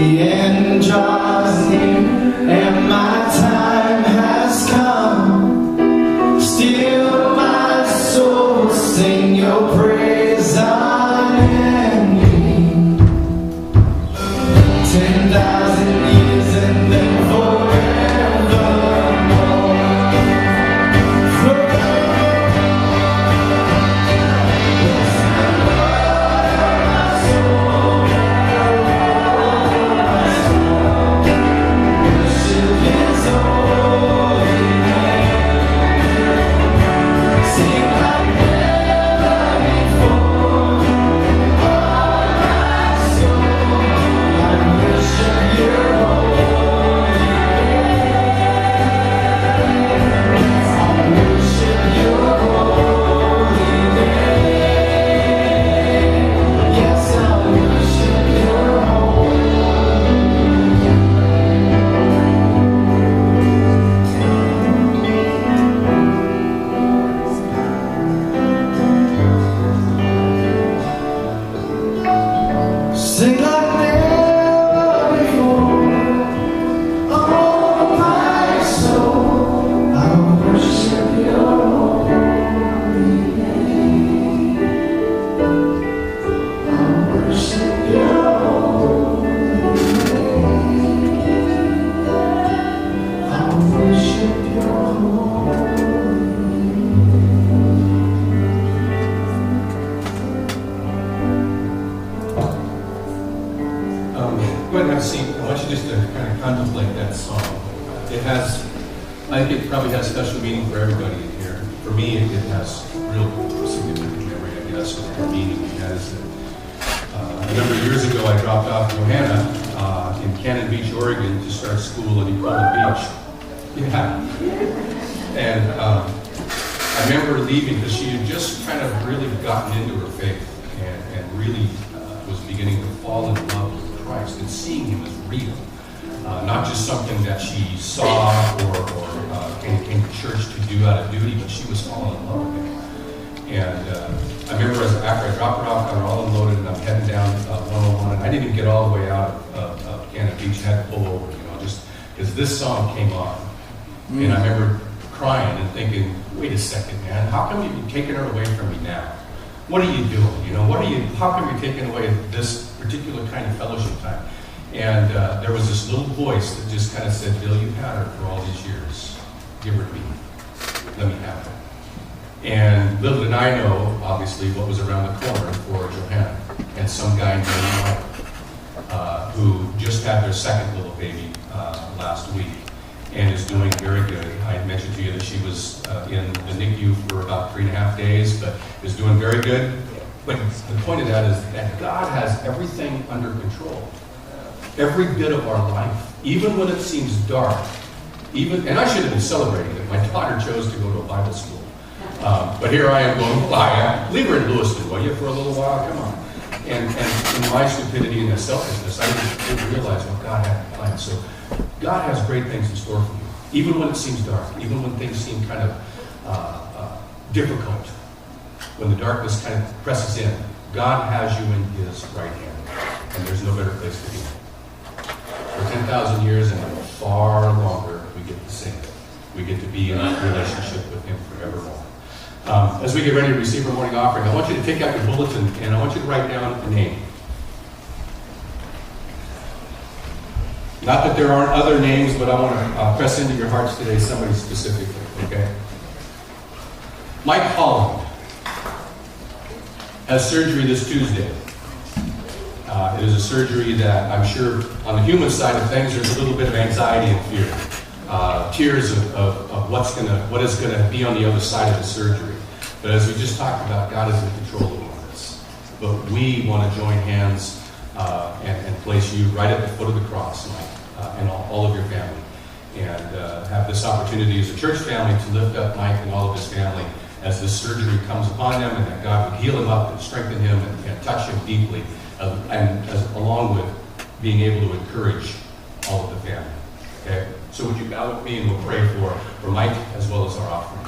The end draws near and my time has come. Still my soul will sing your praise unending. 10,000 years and then sing like never before. Oh, my soul, I will worship your holy name. I will worship your holy name. I will worship your holy Go ahead and have a seat. I want you just to kind of contemplate that song. It has, I think it probably has special meaning for everybody in here. For me, it has real significant memory, I guess, of the meaning it has. A number of years ago, I dropped off Johanna in Cannon Beach, Oregon to start school at Ecola Beach. Yeah. And I remember leaving because she had just kind of really gotten into her faith and really was beginning to fall in love with Christ and seeing him as real, not just something that she saw or came to church to do out of duty, but she was falling in love with him. And I remember after I dropped her off, got her all unloaded, and I'm heading down 101, and I didn't even get all the way out of Cannon Beach. I had to pull over, just because this song came on. And I remember crying and thinking, wait a second, man, how come you're taking her away from me now? What are you doing? How come you're taking away this particular kind of fellowship time? And there was this little voice that just kind of said, Bill, you've had her for all these years. Give her to me. Let me have her. And little did I know, obviously, what was around the corner for Johanna and some guy named Mike, who just had their second little baby last week and is doing very good. I mentioned to you that she was in the NICU for about 3.5 days, but is doing very good. But the point of that is that God has everything under control. Every bit of our life, even when it seems dark, and I should have been celebrating it. My daughter chose to go to a Bible school. But here I am going, leave her in Lewiston, will you, for a little while? Come on. And in my stupidity and my selfishness, I didn't realize what God had planned. So God has great things in store for you, even when it seems dark, even when things seem kind of difficult. When the darkness kind of presses in, God has you in his right hand, and there's no better place to be. For 10,000 years and far longer, we get to sing. We get to be in a relationship with him forevermore. As we get ready to receive our morning offering, I want you to take out your bulletin, and I want you to write down a name. Not that there aren't other names, but I want to press into your hearts today somebody specifically, okay? Mike Holland has surgery this Tuesday. It is a surgery that I'm sure on the human side of things, there's a little bit of anxiety and fear. Tears of what is going to be on the other side of the surgery. But as we just talked about, God is in control of all this. But we want to join hands and place you right at the foot of the cross, Mike, and all of your family. And have this opportunity as a church family to lift up Mike and all of his family as this surgery comes upon them, and that God would heal him up and strengthen him and touch him deeply, along with being able to encourage all of the family. Okay? So would you bow with me and we'll pray for Mike as well as our offering.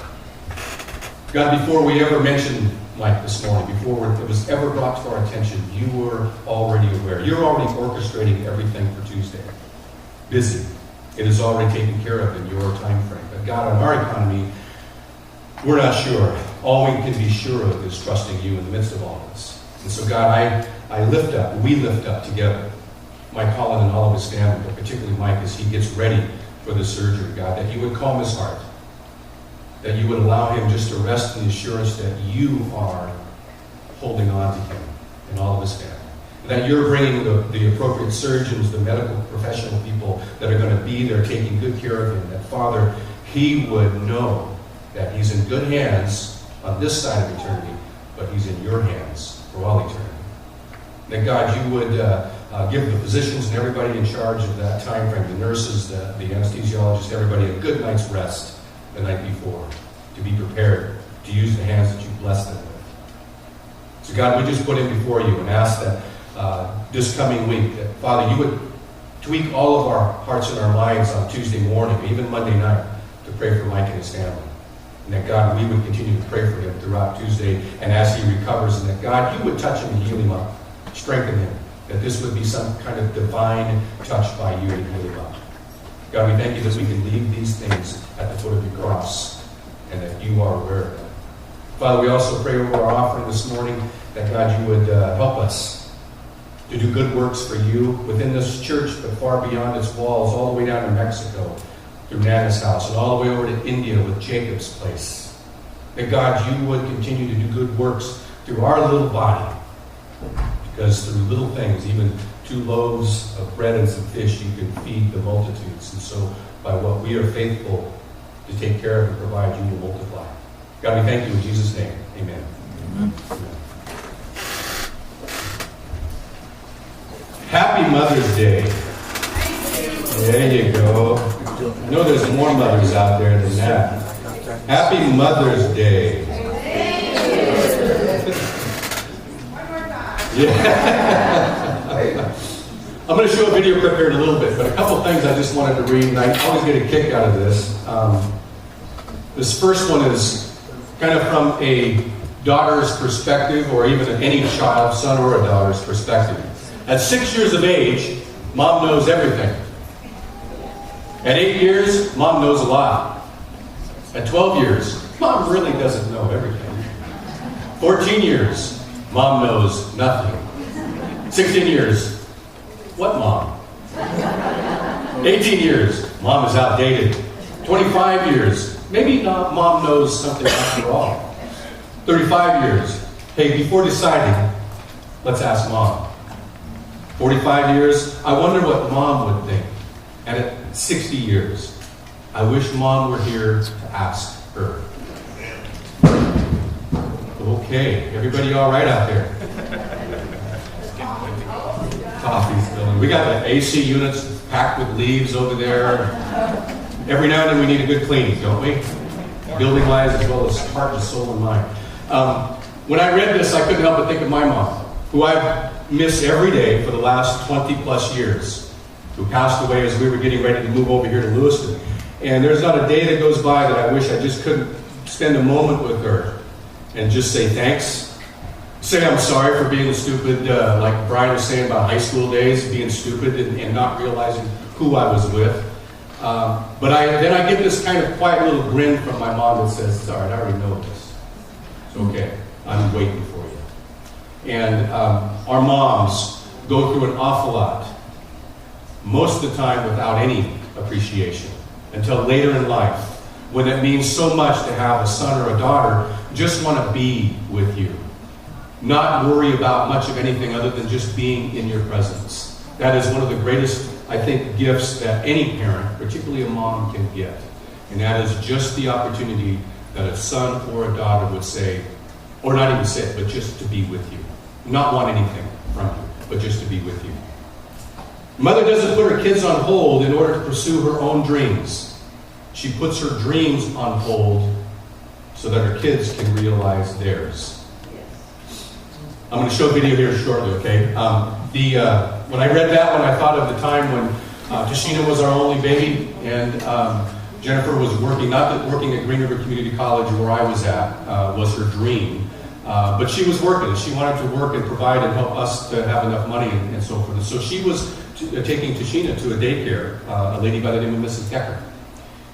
God, before we ever mentioned Mike this morning, before it was ever brought to our attention, you were already aware. You're already orchestrating everything for Tuesday. Busy. It is already taken care of in your time frame. But God, on our economy, we're not sure. All we can be sure of is trusting you in the midst of all this. And so, God, we lift up together Mike Holland and all of his family, but particularly Mike as he gets ready for the surgery, God, that you would calm his heart, that you would allow him just to rest in the assurance that you are holding on to him and all of his family. That you're bringing the appropriate surgeons, the medical professional people that are going to be there taking good care of him. That, Father, he would know that he's in good hands on this side of eternity, but he's in your hands for all eternity. That, God, you would give the physicians and everybody in charge of that time frame, the nurses, the anesthesiologists, everybody, a good night's rest the night before, to be prepared to use the hands that you blessed them with. So, God, we just put him before you and ask that this coming week, that, Father, you would tweak all of our hearts and our minds on Tuesday morning, even Monday night, to pray for Mike and his family. And that, God, we would continue to pray for him throughout Tuesday and as he recovers, and that, God, you would touch him and heal him up, strengthen him, that this would be some kind of divine touch by you to heal him up. God, we thank you that we can leave these things at the foot of your cross and that you are aware of them. Father, we also pray over our offering this morning that, God, you would help us to do good works for you within this church, but far beyond its walls, all the way down to Mexico, through Nana's house, and all the way over to India with Jacob's place. That, God, you would continue to do good works through our little body, because through little things, even 2 loaves of bread and some fish, you can feed the multitudes. And so, by what we are faithful to take care of and provide, you will multiply. God, we thank you in Jesus' name. Amen. Amen. Happy Mother's Day. There you go. I know there's more mothers out there than that. Happy Mother's Day. Yeah. I'm going to show a video clip here in a little bit, but a couple things I just wanted to read, and I always get a kick out of this. This first one is kind of from a daughter's perspective, or even any child, son or a daughter's perspective. At 6 years of age, mom knows everything. At 8 years, mom knows a lot. At 12 years, mom really doesn't know everything. 14 years, mom knows nothing. 16 years, what mom? 18 years, mom is outdated. 25 years, maybe not mom knows something after all. 35 years, hey, before deciding, let's ask mom. 45 years, I wonder what mom would think. And at 60 years, I wish mom were here to ask her. Okay, everybody all right out there? Coffee's filling. We got the AC units packed with leaves over there. Every now and then we need a good cleaning, don't we? Building wise as well as heart and soul and mind. When I read this, I couldn't help but think of my mom, who I've missed every day for the last 20 plus years, who passed away as we were getting ready to move over here to Lewiston. And there's not a day that goes by that I wish I just couldn't spend a moment with her and just say thanks. Say I'm sorry for being stupid, like Brian was saying about high school days, being stupid and not realizing who I was with. But then I get this kind of quiet little grin from my mom that says, it's all right, I already know this. It's okay, I'm waiting for you. And our moms go through an awful lot, most of the time without any appreciation, until later in life, when it means so much to have a son or a daughter just want to be with you. Not worry about much of anything other than just being in your presence. That is one of the greatest, I think, gifts that any parent, particularly a mom, can get. And that is just the opportunity that a son or a daughter would say, or not even say it, but just to be with you. Not want anything from you, but just to be with you. Mother doesn't put her kids on hold in order to pursue her own dreams. She puts her dreams on hold so that her kids can realize theirs. I'm going to show a video here shortly, okay? When I read that one, I thought of the time when Tashina was our only baby, and Jennifer was working, not that working at Green River Community College where I was at was her dream, but she was working. She wanted to work and provide and help us to have enough money and so forth. And so she was taking Tashina to a daycare, a lady by the name of Mrs. Decker.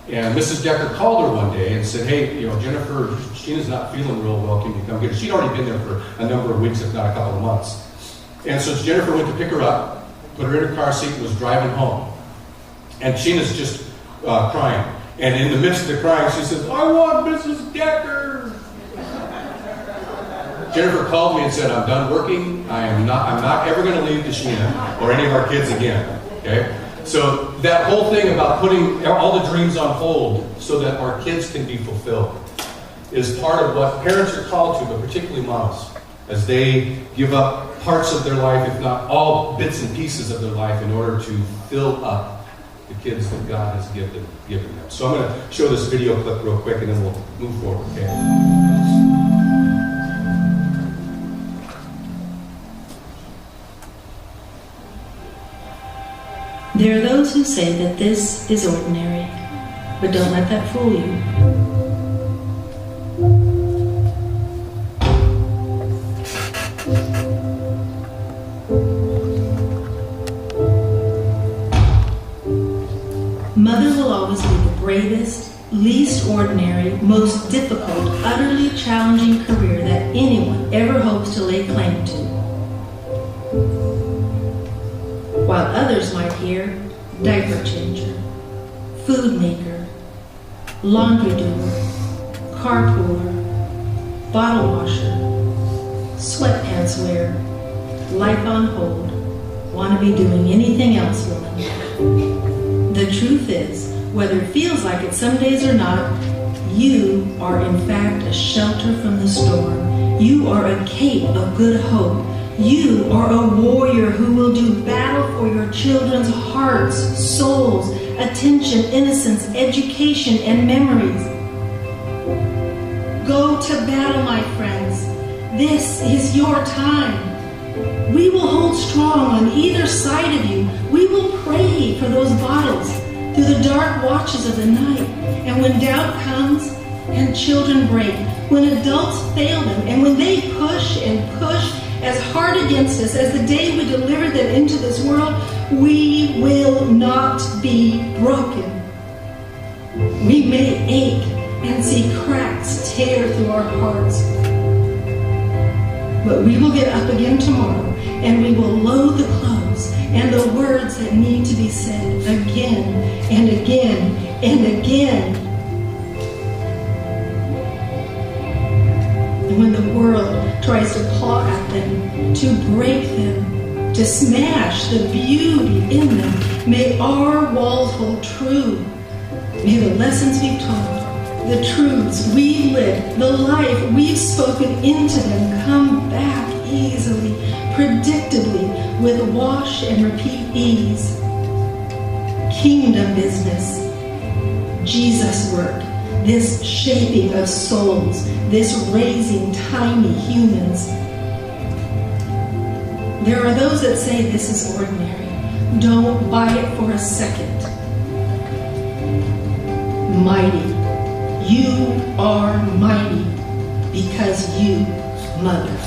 And Mrs. Decker called her one day and said, hey, Jennifer, Tashina's not feeling real well, can you come get her? She'd already been there for a number of weeks, if not a couple of months. And so Jennifer went to pick her up, put her in her car seat, and was driving home. And Tashina's just crying. And in the midst of the crying, she says, I want Mrs. Decker. Jennifer called me and said, I'm done working. I'm not ever going to leave Tashina or any of our kids again. Okay? So that whole thing about putting all the dreams on hold so that our kids can be fulfilled is part of what parents are called to, but particularly moms, as they give up parts of their life, if not all bits and pieces of their life, in order to fill up the kids that God has given them. So I'm going to show this video clip real quick and then we'll move forward, okay? There are those who say that this is ordinary, but don't let that fool you. Mother will always be the bravest, least ordinary, most difficult, utterly challenging career that anyone ever hopes to lay claim to. While others might hear diaper changer, food maker, laundry doer, carpooler, bottle washer, sweatpants wearer, life on hold, want to be doing anything else woman. The truth is, whether it feels like it some days or not, you are in fact a shelter from the storm. You are a cape of good hope. You are a warrior who will do battle for your children's hearts, souls, attention, innocence, education, and memories. Go to battle, my friends. This is your time. We will hold strong on either side of you. We will pray for those bottles through the dark watches of the night. And when doubt comes and children break, when adults fail them, and when they push and push as hard against us as the day we delivered them into this world, we will not be broken. We may ache and see cracks tear through our hearts, but we will get up again tomorrow and we will load the clothes and the words that need to be said again and again and again. And when the world tries to claw at them, to break them, to smash the beauty in them, may our walls hold true. May the lessons we've taught, the truths we've lived, the life we've spoken into them come back easily, predictably, with wash and repeat ease. Kingdom business, Jesus work, this shaping of souls, this raising tiny humans. There are those that say this is ordinary. Don't buy it for a second. Mighty. You are mighty because you, Mother.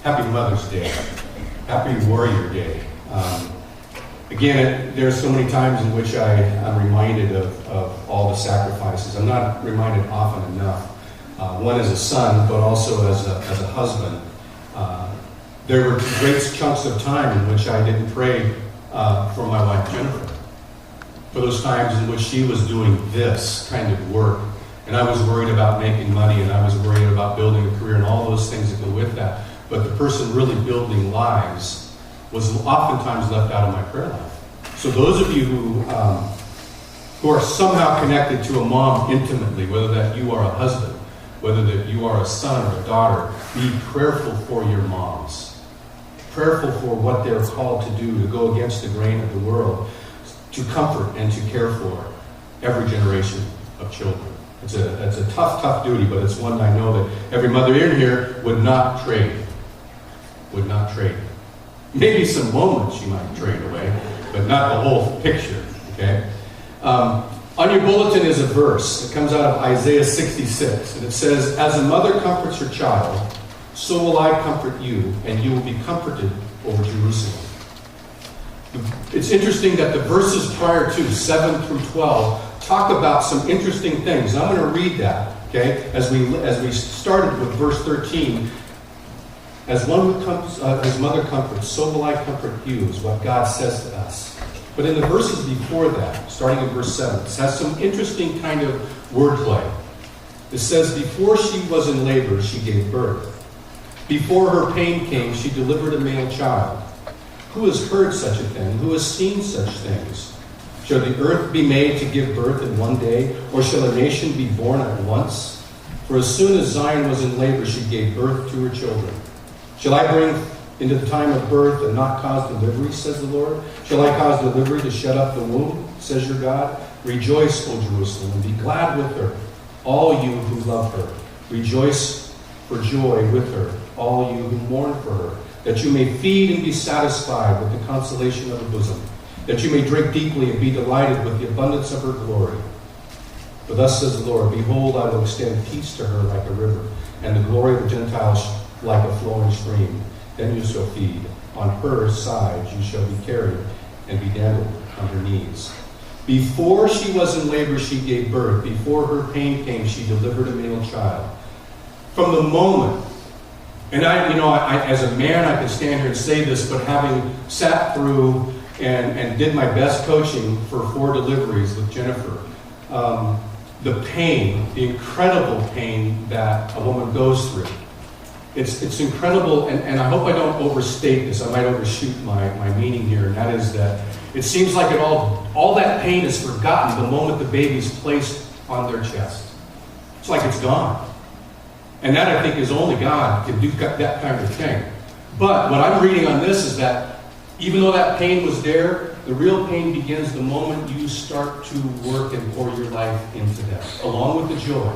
Happy Mother's Day. Happy Warrior Day. Again, there are so many times in which I'm reminded of all the sacrifices. I'm not reminded often enough. One as a son, but also as a husband. There were great chunks of time in which I didn't pray for my wife Jennifer. For those times in which she was doing this kind of work, and I was worried about making money, and I was worried about building a career and all those things that go with that. But the person really building lives was oftentimes left out of my prayer life. So those of you who are somehow connected to a mom intimately, whether that you are a husband, whether that you are a son or a daughter, be prayerful for your moms. Prayerful for what they're called to do, to go against the grain of the world, to comfort and to care for every generation of children. It's a tough duty, but it's one I know that every mother in here would not trade. Would not trade. Maybe some moments you might trade away, but not the whole picture, okay? On your bulletin is a verse. It comes out of Isaiah 66, and it says, "As a mother comforts her child, so will I comfort you, and you will be comforted over Jerusalem." It's interesting that the verses prior to 7 through 12 talk about some interesting things. And I'm going to read that, okay? As we started with verse 13, as mother comforts, so will I comfort you, is what God says to us. But in the verses before that, starting in verse 7, it has some interesting kind of wordplay. It says, "Before she was in labor, she gave birth. Before her pain came, she delivered a male child. Who has heard such a thing? Who has seen such things? Shall the earth be made to give birth in one day, or shall a nation be born at once? For as soon as Zion was in labor, she gave birth to her children. Shall I bring into the time of birth and not cause delivery, says the Lord? Shall I cause delivery to shut up the womb, says your God? Rejoice, O Jerusalem, and be glad with her, all you who love her. Rejoice for joy with her, all you who mourn for her, that you may feed and be satisfied with the consolation of her bosom, that you may drink deeply and be delighted with the abundance of her glory. For thus says the Lord, behold, I will extend peace to her like a river, and the glory of the Gentiles like a flowing stream. Then you shall feed. On her side you shall be carried, and be dandled on her knees. Before she was in labor, she gave birth. Before her pain came, she delivered a male child." From the moment, and I, as a man, I can stand here and say this, but having sat through and did my best coaching for 4 deliveries with Jennifer, the pain, the incredible pain that a woman goes through, it's incredible, and I hope I don't overstate this. I might overshoot my meaning here, and that is that it seems like all that pain is forgotten the moment the baby's placed on their chest. It's like it's gone. And that, I think, is only God can do that kind of thing. But what I'm reading on this is that even though that pain was there, the real pain begins the moment you start to work and pour your life into them, along with the joy.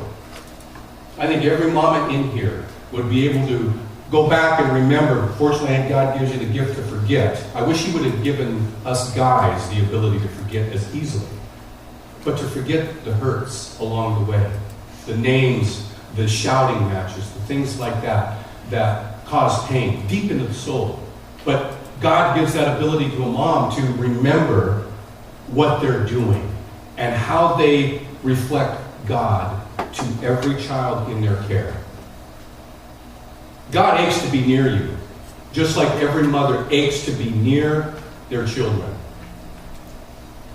I think every mama in here would be able to go back and remember. Fortunately, God gives you the gift to forget. I wish He would have given us guys the ability to forget as easily. But to forget the hurts along the way, the names, the shouting matches, the things like that cause pain deep into the soul. But God gives that ability to a mom to remember what they're doing and how they reflect God to every child in their care. God aches to be near you, just like every mother aches to be near their children.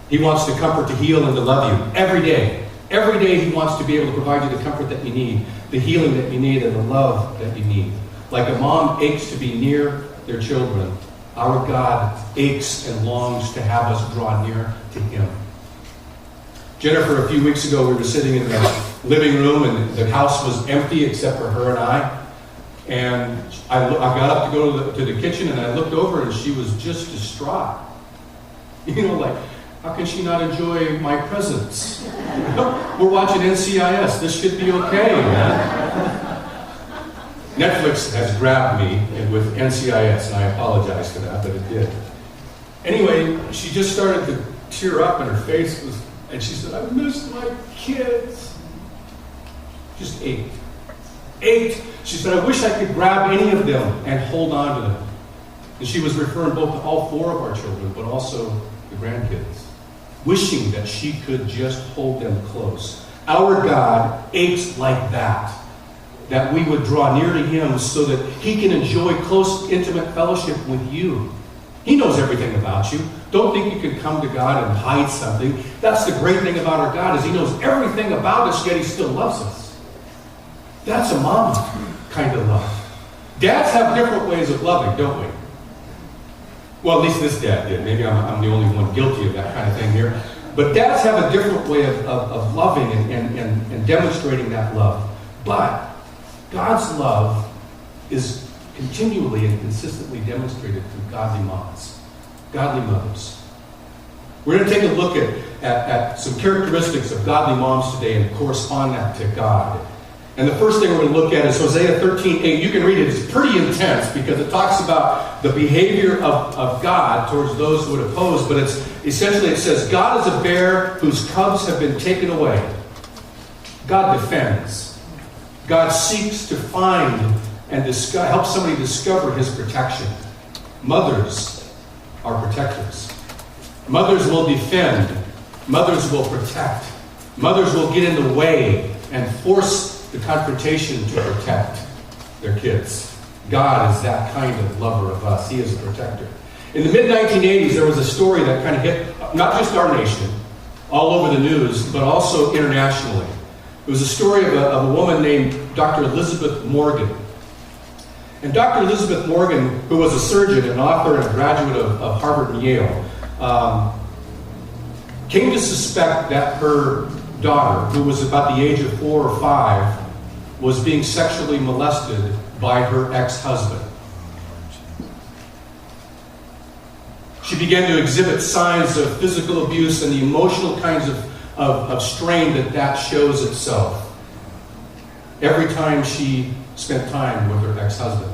He wants to comfort, to heal, and to love you every day. Every day He wants to be able to provide you the comfort that you need, the healing that you need, and the love that you need. Like a mom aches to be near their children, our God aches and longs to have us draw near to Him. Jennifer, a few weeks ago, we were sitting in the living room, and the house was empty except for her and I. And I got up to go to the kitchen, and I looked over, and she was just distraught. Like, how can she not enjoy my presence? We're watching NCIS. This should be okay, man. Netflix has grabbed me with NCIS, and I apologize for that, but it did. Anyway, she just started to tear up, and her face was, and she said, "I miss my kids." Just ached. She said, "I wish I could grab any of them and hold on to them." And she was referring both to all 4 of our children, but also the grandkids, wishing that she could just hold them close. Our God aches like that. that we would draw near to him so that he can enjoy close, intimate fellowship with you. He knows everything about you. Don't think you can come to God and hide something. That's the great thing about our God, is he knows everything about us, yet he still loves us. That's a mom kind of love. Dads have different ways of loving, don't we? Well, at least this dad did. Maybe I'm the only one guilty of that kind of thing here. But dads have a different way of loving and demonstrating that love. But God's love is continually and consistently demonstrated through godly moms, godly mothers. We're going to take a look at some characteristics of godly moms today and correspond that to God. And the first thing we're going to look at is Hosea 13:8. You can read it. It's pretty intense because it talks about the behavior of God towards those who would oppose. But it's essentially, it says, God is a bear whose cubs have been taken away. God defends. God seeks to find and help somebody discover his protection. Mothers are protectors. Mothers will defend. Mothers will protect. Mothers will get in the way and force the confrontation to protect their kids. God is that kind of lover of us. He is a protector. In the mid-1980s, there was a story that kind of hit not just our nation, all over the news, but also internationally. It was a story of a woman named Dr. Elizabeth Morgan. And Dr. Elizabeth Morgan, who was a surgeon, an author, and a graduate of Harvard and Yale, came to suspect that her daughter, who was about the age of 4 or 5, was being sexually molested by her ex-husband. She began to exhibit signs of physical abuse and the emotional kinds of strain that shows itself every time she spent time with her ex-husband.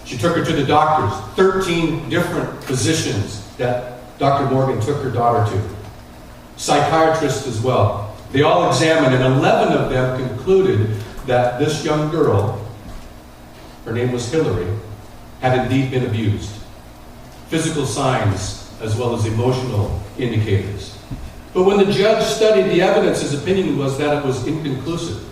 She took her to the doctors, 13 different physicians that Dr. Morgan took her daughter to. Psychiatrists as well. They all examined, and 11 of them concluded that this young girl, her name was Hillary, had indeed been abused. Physical signs as well as emotional indicators. But when the judge studied the evidence, his opinion was that it was inconclusive.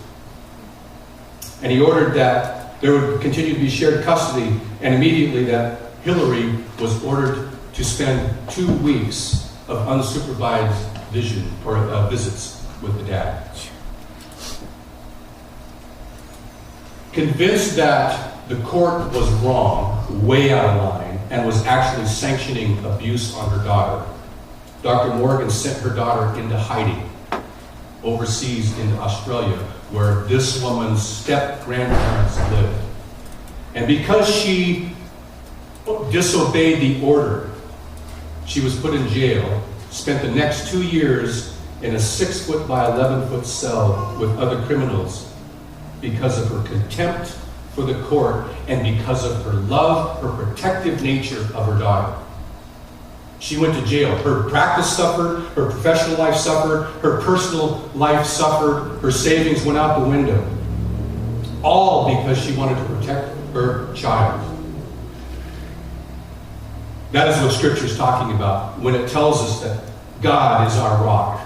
And he ordered that there would continue to be shared custody, and immediately that Hillary was ordered to spend 2 weeks of unsupervised visits with the dad. Convinced that the court was wrong, way out of line, and was actually sanctioning abuse on her daughter, Dr. Morgan sent her daughter into hiding overseas into Australia, where this woman's step-grandparents lived. And because she disobeyed the order, she was put in jail, spent the next 2 years in a 6-foot by 11-foot cell with other criminals because of her contempt for the court and because of her love, her protective nature of her daughter. She went to jail. Her practice suffered, her professional life suffered, her personal life suffered, her savings went out the window. All because she wanted to protect her child. That is what Scripture is talking about when it tells us that God is our rock.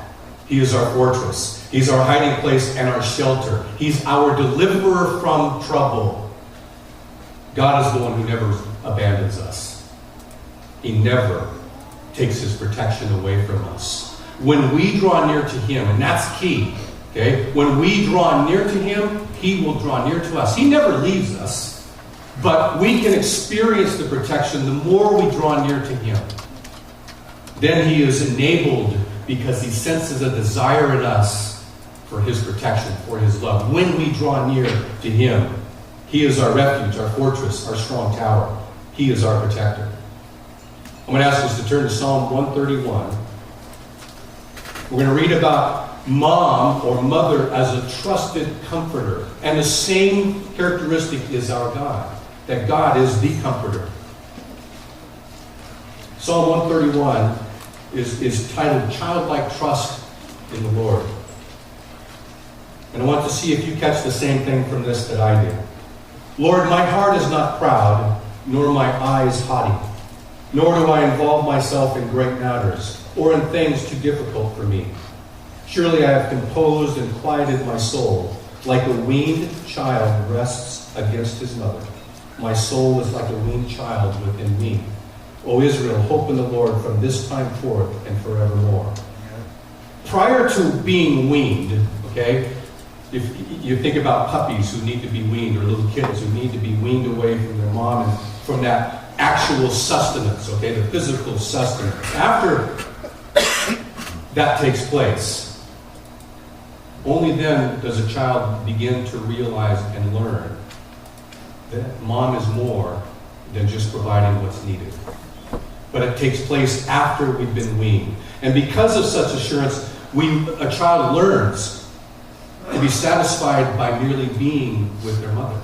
He is our fortress. He's our hiding place and our shelter. He's our deliverer from trouble. God is the one who never abandons us. He never takes his protection away from us. When we draw near to him, and that's key, okay? When we draw near to him, he will draw near to us. He never leaves us, but we can experience the protection the more we draw near to him. Then he is enabled because he senses a desire in us for his protection, for his love. When we draw near to him, he is our refuge, our fortress, our strong tower. He is our protector. I'm going to ask us to turn to Psalm 131. We're going to read about mom or mother as a trusted comforter. And the same characteristic is our God, that God is the comforter. Psalm 131 is titled Childlike Trust in the Lord. And I want to see if you catch the same thing from this that I did. Lord, my heart is not proud, nor my eyes haughty, nor do I involve myself in great matters, or in things too difficult for me. Surely I have composed and quieted my soul. like a weaned child rests against his mother. My soul is like a weaned child within me. O Israel, hope in the Lord from this time forth and forevermore. Prior to being weaned, okay, if you think about puppies who need to be weaned, or little kids who need to be weaned away from their mom and from that actual sustenance, okay, the physical sustenance. After that takes place, only then does a child begin to realize and learn that mom is more than just providing what's needed. But it takes place after we've been weaned. And because of such assurance, a child learns to be satisfied by merely being with their mother.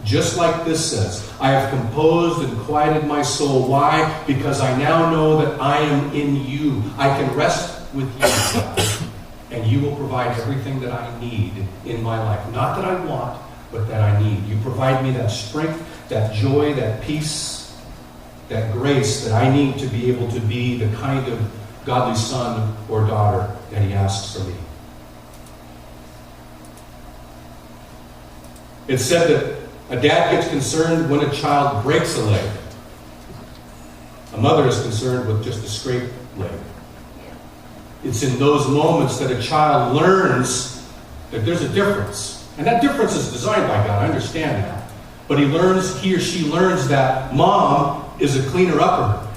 Just like this says, I have composed and quieted my soul. Why? Because I now know that I am in you. I can rest with you, God, and you will provide everything that I need in my life. Not that I want, but that I need. You provide me that strength, that joy, that peace, that grace that I need to be able to be the kind of godly son or daughter that he asks for me. It's said that a dad gets concerned when a child breaks a leg. A mother is concerned with just a scraped leg. It's in those moments that a child learns that there's a difference. And that difference is designed by God, I understand that. But he or she learns that mom is a cleaner upper